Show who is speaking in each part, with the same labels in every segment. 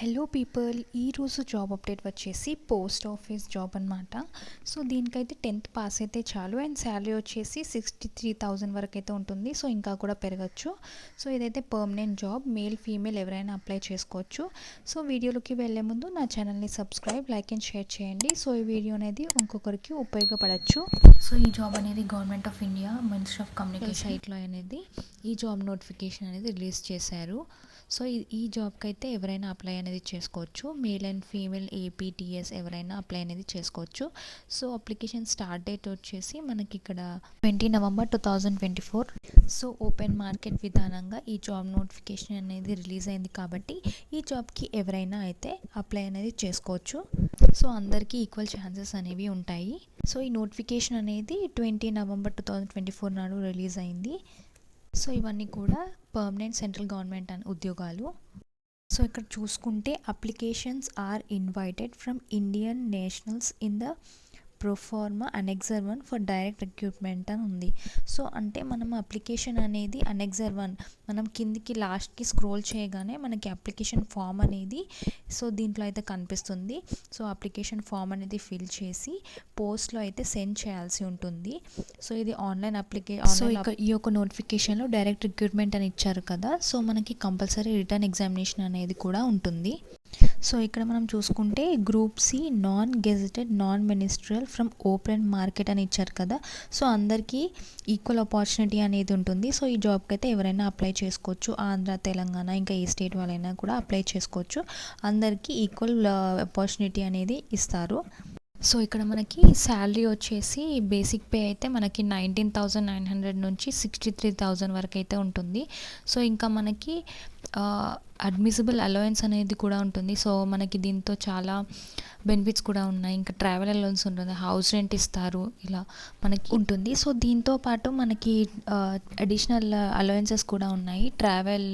Speaker 1: Hello people, ఈరోజు job update వచ్చేసి post office job అనమాట. సో దీనికైతే 10th పాస్ అయితే చాలు అండ్ శాలరీ వచ్చేసి 63,000 వరకు అయితే ఉంటుంది. సో ఇంకా కూడా పెరగచ్చు. సో ఇదైతే పర్మనెంట్ జాబ్, మేల్ ఫీమేల్ ఎవరైనా అప్లై చేసుకోవచ్చు. సో వీడియోలోకి వెళ్ళే ముందు నా ఛానల్ని సబ్స్క్రైబ్, లైక్ అండ్ షేర్ చేయండి. సో ఈ వీడియో అనేది ఇంకొకరికి ఉపయోగపడచ్చు. సో ఈ జాబ్ అనేది government of India ministry of communication సైట్లో అనేది ఈ జాబ్ నోటిఫికేషన్ అనేది రిలీజ్ చేశారు. సో ఈ జాబ్కి అయితే ఎవరైనా అప్లై అనేది చేసుకోవచ్చు. మేల్ అండ్ ఫీమేల్ ఏపీటీఎస్ ఎవరైనా అప్లై అనేది చేసుకోవచ్చు. సో అప్లికేషన్ స్టార్ట్ డేట్ వచ్చేసి మనకి ఇక్కడ 20 నవంబర్ 2024. సో ఓపెన్ మార్కెట్ విధానంగా ఈ జాబ్ నోటిఫికేషన్ అనేది రిలీజ్ అయింది కాబట్టి ఈ జాబ్కి ఎవరైనా అయితే అప్లై అనేది చేసుకోవచ్చు. సో అందరికీ ఈక్వల్ ఛాన్సెస్ అనేవి ఉంటాయి. సో ఈ నోటిఫికేషన్ అనేది 20 నవంబర్ 2024 నాడు రిలీజ్ అయింది. సో ఇవన్నీ కూడా పర్మనెంట్ సెంట్రల్ గవర్నమెంట్ ఉద్యోగాలు. సో ఇక్కడ చూసుకుంటే applications are invited from Indian nationals in the proforma annexure 1 for direct recruitment అని ఉంది. సో అంటే మనం అప్లికేషన్ అనేది అనెక్సర్ 1 మనం కిందికి లాస్ట్కి స్క్రోల్ చేయగానే మనకి అప్లికేషన్ ఫామ్ అనేది సో దీంట్లో అయితే కనిపిస్తుంది. సో అప్లికేషన్ ఫామ్ అనేది ఫిల్ చేసి పోస్ట్లో అయితే సెండ్ చేయాల్సి ఉంటుంది. సో ఇది ఆన్లైన్ అప్లికేషన్. సో ఈ యొక్క నోటిఫికేషన్లో డైరెక్ట్ రిక్రూట్మెంట్ అని ఇచ్చారు కదా. సో మనకి కంపల్సరీ రిటర్న్ ఎగ్జామినేషన్ అనేది కూడా ఉంటుంది. సో ఇక్కడ మనం చూసుకుంటే group C non gazetted non ministerial from open market అని ఇచ్చారు కదా. సో అందరికీ ఈక్వల్ ఆపర్చునిటీ అనేది ఉంటుంది. సో ఈ జాబ్కి అయితే ఎవరైనా అప్లై చేసుకోవచ్చు. ఆంధ్ర, తెలంగాణ, ఇంకా ఏ స్టేట్ వాళ్ళైనా కూడా అప్లై చేసుకోవచ్చు. అందరికీ ఈక్వల్ ఆపర్చునిటీ అనేది ఇస్తారు. సో ఇక్కడ మనకి శాలరీ వచ్చేసి బేసిక్ పే అయితే మనకి 19,900 నుంచి 63,000 వరకు అయితే ఉంటుంది. సో ఇంకా మనకి అడ్మిసిబుల్ అలవెన్స్ అనేది కూడా ఉంటుంది. సో మనకి దీంతో చాలా బెనిఫిట్స్ కూడా ఉన్నాయి. ఇంకా ట్రావెల్ అలవెన్స్ ఉంటుంది, హౌస్ రెంట్ ఇస్తారు, ఇలా మనకి ఉంటుంది. సో దీంతో పాటు మనకి అడిషనల్ అలవెన్సెస్ కూడా ఉన్నాయి. ట్రావెల్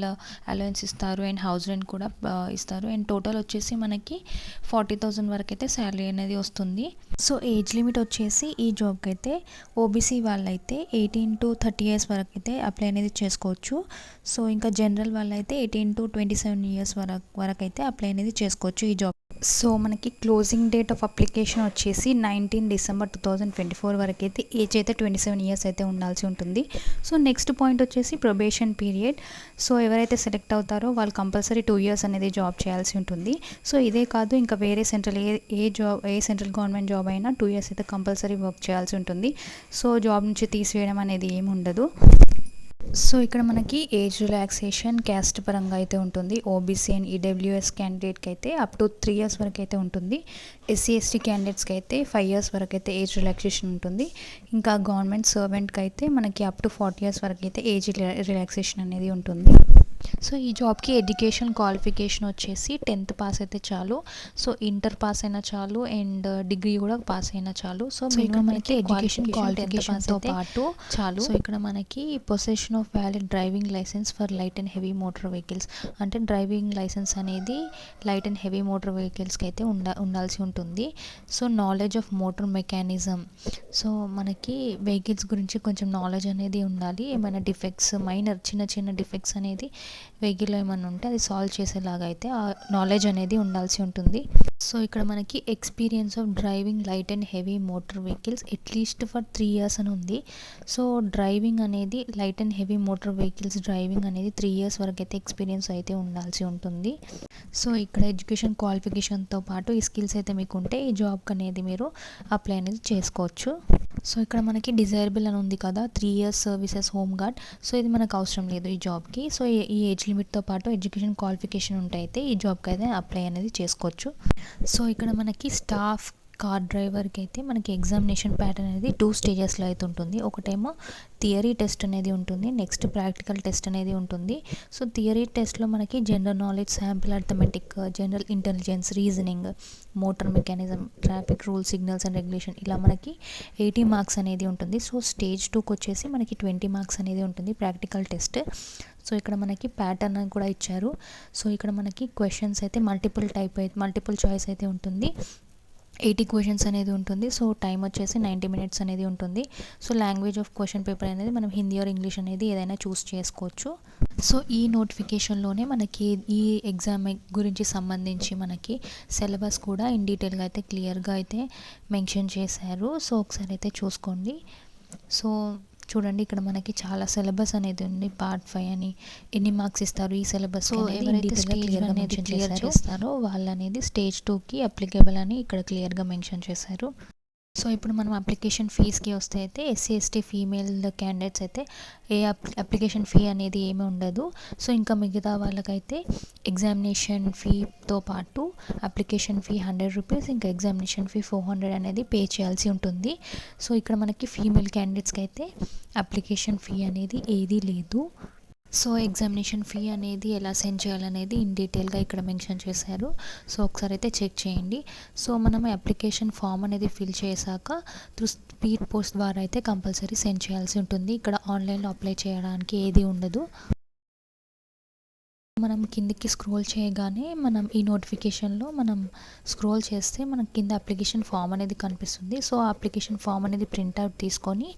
Speaker 1: అలవెన్స్ ఇస్తారు అండ్ హౌస్ రెంట్ కూడా ఇస్తారు. అండ్ టోటల్ వచ్చేసి మనకి 40,000 వరకు అయితే శాలరీ అనేది వస్తుంది. సో ఏజ్ లిమిట్ వచ్చేసి ఈ జాబ్కి అయితే ఓబీసీ వాళ్ళైతే 18 to 30 years వరకు అయితే అప్లై అనేది చేసుకోవచ్చు. సో ఇంకా జనరల్ వాళ్ళైతే 18 to 27 years వరకు అయితే అప్లై అనేది చేసుకోవచ్చు ఈ జాబ్. సో మనకి క్లోజింగ్ డేట్ ఆఫ్ అప్లికేషన్ వచ్చేసి 19 డిసెంబర్ 2024 వరకు అయితే ఏజ్ అయితే 27 years అయితే ఉండాల్సి ఉంటుంది. సో నెక్స్ట్ పాయింట్ వచ్చేసి ప్రొబేషన్ పీరియడ్. సో ఎవరైతే సెలెక్ట్ అవుతారో వాళ్ళు కంపల్సరీ 2 years అనేది జాబ్ చేయాల్సి ఉంటుంది. సో ఇదే కాదు, ఇంకా వేరే సెంట్రల్ ఏ సెంట్రల్ గవర్నమెంట్ జాబ్ అయినా 2 years అయితే కంపల్సరీ వర్క్ చేయాల్సి ఉంటుంది. సో జాబ్ నుంచి తీసివేయడం అనేది ఏమి ఉండదు. సో ఇక్కడ మనకి ఏజ్ రిలాక్సేషన్ క్యాస్ట్ పరంగా అయితే ఉంటుంది. ఓబీసీ అండ్ ఈడబ్ల్యూఎస్ క్యాండిడేట్కి అయితే అప్ టు 3 years వరకు అయితే ఉంటుంది. ఎస్సీ ఎస్టీ క్యాండిడేట్స్కి అయితే 5 years వరకు అయితే ఏజ్ రిలాక్సేషన్ ఉంటుంది. ఇంకా గవర్నమెంట్ సర్వెంట్కి అయితే మనకి అప్ టు 40 years వరకు అయితే ఏజ్ రిలాక్సేషన్ అనేది ఉంటుంది. సో ఈ జాబ్కి ఎడ్యుకేషన్ క్వాలిఫికేషన్ వచ్చేసి 10th పాస్ అయితే చాలు. సో ఇంటర్ పాస్ అయినా చాలు అండ్ డిగ్రీ కూడా పాస్ అయినా చాలు. సో ఇక్కడ మనకి ఎడ్యుకేషన్ క్వాలిఫికేషన్తో పాటు చాలు. సో ఇక్కడ మనకి possession of valid driving licence for light and heavy motor vehicles, అంటే డ్రైవింగ్ లైసెన్స్ అనేది లైట్ అండ్ హెవీ మోటార్ వెహికల్స్కి అయితే ఉండాల్సి ఉంటుంది. So knowledge of motor mechanism, so మనకి వెహికల్స్ గురించి కొంచెం నాలెడ్జ్ అనేది ఉండాలి. ఏమైనా డిఫెక్ట్స్, మైనర్ చిన్న చిన్న డిఫెక్ట్స్ అనేది వెహికల్లో ఏమైనా ఉంటే అది సాల్వ్ చేసేలాగా అయితే ఆ నాలెడ్జ్ అనేది ఉండాల్సి ఉంటుంది. సో ఇక్కడ మనకి experience of driving light and heavy motor vehicles at least for 3 years అని ఉంది. సో డ్రైవింగ్ అనేది light and heavy motor vehicles driving అనేది 3 years వరకు అయితే ఎక్స్పీరియన్స్ అయితే ఉండాల్సి ఉంటుంది. సో ఇక్కడ ఎడ్యుకేషన్ క్వాలిఫికేషన్తో పాటు ఈ స్కిల్స్ అయితే మీకు ఉంటే ఈ జాబ్కి అనేది మీరు అప్లై అనేది చేసుకోవచ్చు. సో ఇక్కడ మనకి డిజైరబుల్ అని ఉంది కదా, 3 years services home guard. So ఇది మనకు అవసరం లేదు ఈ జాబ్కి. సో ఈ ఏజ్ లిమిట్తో పాటు ఎడ్యుకేషన్ క్వాలిఫికేషన్ ఉంటే అయితే ఈ జాబ్కి అయితే అప్లై అనేది చేసుకోవచ్చు. సో ఇక్కడ మనకి స్టాఫ్ కార్ డ్రైవర్కి అయితే మనకి ఎగ్జామినేషన్ ప్యాటర్న్ అనేది 2 stagesలో అయితే ఉంటుంది. ఒకటేమో థియరీ టెస్ట్ అనేది ఉంటుంది, నెక్స్ట్ ప్రాక్టికల్ టెస్ట్ అనేది ఉంటుంది. సో థియరీ టెస్ట్లో మనకి general knowledge, sample arithmetic, general intelligence, reasoning, motor mechanism, traffic rule, signals and regulation, ఇలా మనకి 80 marks అనేది ఉంటుంది. సో స్టేజ్ 2కి వచ్చేసి మనకి 20 marks అనేది ఉంటుంది ప్రాక్టికల్ టెస్ట్. సో ఇక్కడ మనకి ప్యాటర్న్ కూడా ఇచ్చారు. సో ఇక్కడ మనకి క్వశ్చన్స్ అయితే మల్టిపుల్ చాయిస్ అయితే ఉంటుంది. 80 క్వశ్చన్స్ అనేది ఉంటుంది. సో టైం వచ్చేసి 90 మినిట్స్ అనేది ఉంటుంది. So language of question paper అనేది మనం హిందీ ఆర్ ఇంగ్లీష్ అనేది ఏదైనా చూస్ చేసుకోవచ్చు. సో ఈ నోటిఫికేషన్లోనే మనకి ఈ ఎగ్జామ్ గురించి సంబంధించి మనకి సిలబస్ కూడా ఇన్ డీటెయిల్గా అయితే క్లియర్గా అయితే మెన్షన్ చేశారు. సో ఒకసారి అయితే చూసుకోండి. సో చూడండి, ఇక్కడ మనకి చాలా సిలబస్ అనేది ఉంది. పార్ట్ 5 అని ఎన్ని మార్క్స్ ఇస్తారు ఈ సిలబస్, ఎవరైతే స్టేజ్ అనేది క్లియర్ చేస్తారో వాళ్ళు అనేది స్టేజ్ 2కి అప్లికేబుల్ అని ఇక్కడ క్లియర్గా మెన్షన్ చేశారు. సో ఇప్పుడు మనం అప్లికేషన్ ఫీజ్కి వస్తే అయితే ఎస్సీ ఎస్టీ ఫీమేల్ క్యాండిడేట్స్ అయితే ఏ అప్లికేషన్ ఫీ అనేది ఏమీ ఉండదు. సో ఇంకా మిగతా వాళ్ళకైతే ఎగ్జామినేషన్ ఫీతో పాటు అప్లికేషన్ ఫీ 100 రూపీస్, ఇంకా ఎగ్జామినేషన్ ఫీ 400 అనేది పే చేయాల్సి ఉంటుంది. సో ఇక్కడ మనకి ఫీమేల్ క్యాండిడేట్స్కి అయితే అప్లికేషన్ ఫీ అనేది ఏదీ లేదు. సో ఎగ్జామినేషన్ ఫీ అనేది ఎలా సెండ్ చేయాలనేది ఇన్ డీటెయిల్గా ఇక్కడ మెన్షన్ చేశారు. సో ఒకసారి అయితే చెక్ చేయండి. సో మనం అప్లికేషన్ ఫామ్ అనేది ఫిల్ చేశాక త్రూ స్పీడ్ పోస్ట్ ద్వారా అయితే కంపల్సరీ సెండ్ చేయాల్సి ఉంటుంది. ఇక్కడ ఆన్లైన్లో అప్లై చేయడానికి ఏది ఉండదు. మనం కిందకి స్క్రోల్ చేయగానే మనం ఈ నోటిఫికేషన్లో మనం స్క్రోల్ చేస్తే మనకి కింద అప్లికేషన్ ఫామ్ అనేది కనిపిస్తుంది. సో ఆ అప్లికేషన్ ఫామ్ అనేది ప్రింట్అవుట్ తీసుకొని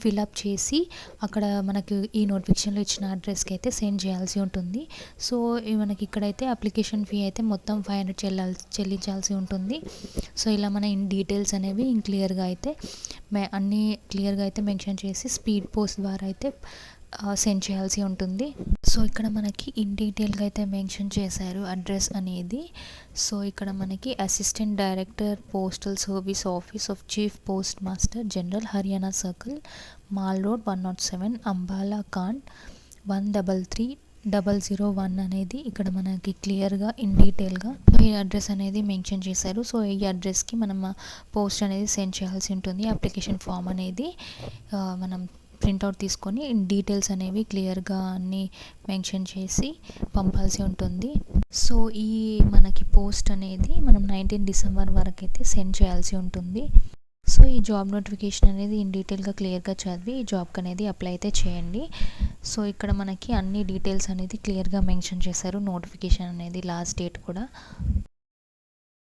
Speaker 1: ఫిల్అప్ చేసి అక్కడ మనకు ఈ నోటిఫికేషన్లో ఇచ్చిన అడ్రస్కి అయితే సెండ్ చేయాల్సి ఉంటుంది. సో మనకి ఇక్కడైతే అప్లికేషన్ ఫీ అయితే మొత్తం 500 చెల్లించాల్సి ఉంటుంది. సో ఇలా మన ఇన్ డీటెయిల్స్ అనేవి క్లియర్గా అయితే అన్నీ క్లియర్గా అయితే మెన్షన్ చేసి స్పీడ్ పోస్ట్ ద్వారా అయితే సెండ్ చేయాల్సి ఉంటుంది. సో ఇక్కడ మనకి ఇన్ డీటెయిల్గా అయితే మెన్షన్ చేశారు అడ్రస్ అనేది. సో ఇక్కడ మనకి assistant director postal service office of chief post master general Haryana circle, mall road 107, Ambala can't 133,001 అనేది ఇక్కడ మనకి క్లియర్గా ఇన్ డీటెయిల్గా ఈ అడ్రస్ అనేది మెన్షన్ చేశారు. సో ఈ అడ్రస్కి మనం పోస్ట్ అనేది సెండ్ చేయాల్సి ఉంటుంది. అప్లికేషన్ ఫామ్ అనేది మనం ప్రింట్అవుట్ తీసుకొని డీటెయిల్స్ అనేవి క్లియర్గా అన్నీ మెన్షన్ చేసి పంపాల్సి ఉంటుంది. సో ఈ మనకి పోస్ట్ అనేది మనం 19 డిసెంబర్ వరకు అయితే సెండ్ చేయాల్సి ఉంటుంది. సో ఈ జాబ్ నోటిఫికేషన్ అనేది ఇన్ డీటెయిల్గా క్లియర్గా చదివి ఈ జాబ్కి అనేది అప్లై అయితే చేయండి. సో ఇక్కడ మనకి అన్ని డీటెయిల్స్ అనేది క్లియర్గా మెన్షన్ చేశారు. నోటిఫికేషన్ అనేది లాస్ట్ డేట్ కూడా